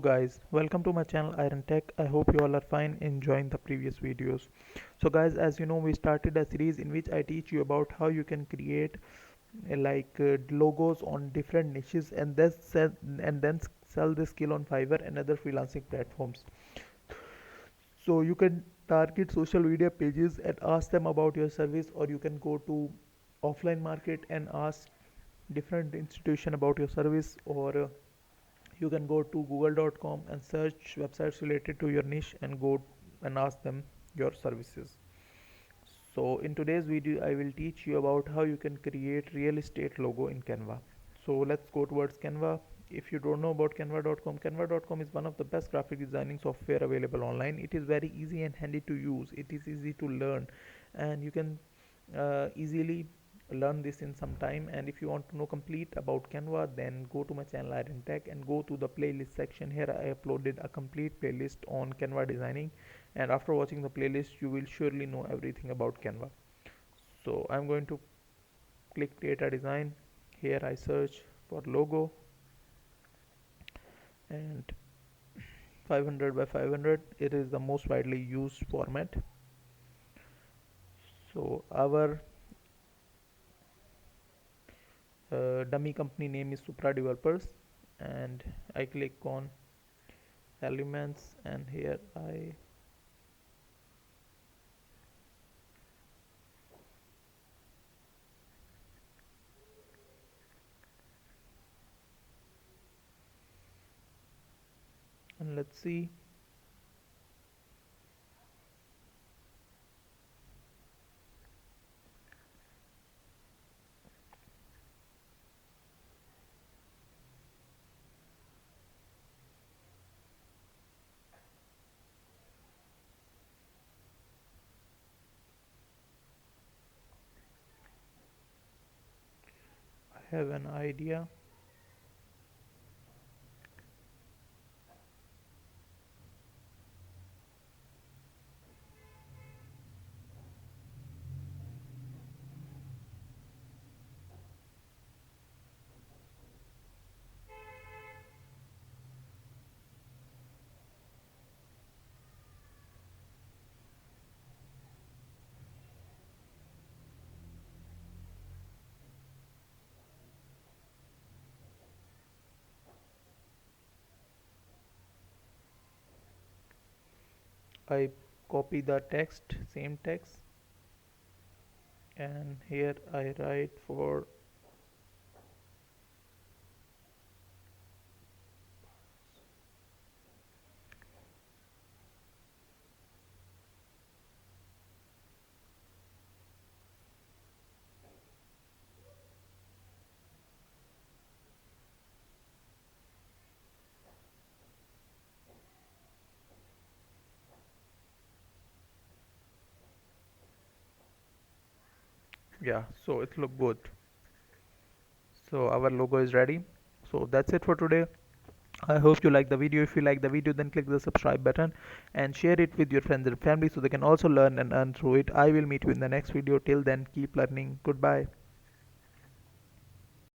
Guys, welcome to my channel Iron Tech. I hope you all are fine enjoying the previous videos. So guys, as you know, we started a series in which I teach you about how you can create logos on different niches and then sell this skill on Fiverr and other freelancing platforms. So you can target social media pages and ask them about your service, or you can go to offline market and ask different institution about your service, or you can go to google.com and search websites related to your niche and go and ask them your services. So in today's video I will teach you about how you can create real estate logo in Canva. So let's go towards Canva. If you don't know about canva.com is one of the best graphic designing software available online. It is very easy and handy to use. It is easy to learn, and you can easily learn this in some time. And if you want to know complete about Canva, then go to my channel Iron Tech and go to the playlist section. Here I uploaded a complete playlist on Canva designing, and after watching the playlist you will surely know everything about Canva. So I'm going to click create a design. Here I search for logo, and 500 by 500, it is the most widely used format. So our dummy company name is Supra Developers, and I click on elements, and here I and let's see. I have an idea. I copy the text, same text, and here I write for yeah, so it look good. So our logo is ready. So that's it for today. I hope you like the video. If you like the video, then click the subscribe button and share it with your friends and family so they can also learn and earn through it. I will meet you in the next video. Till then, keep learning. Goodbye.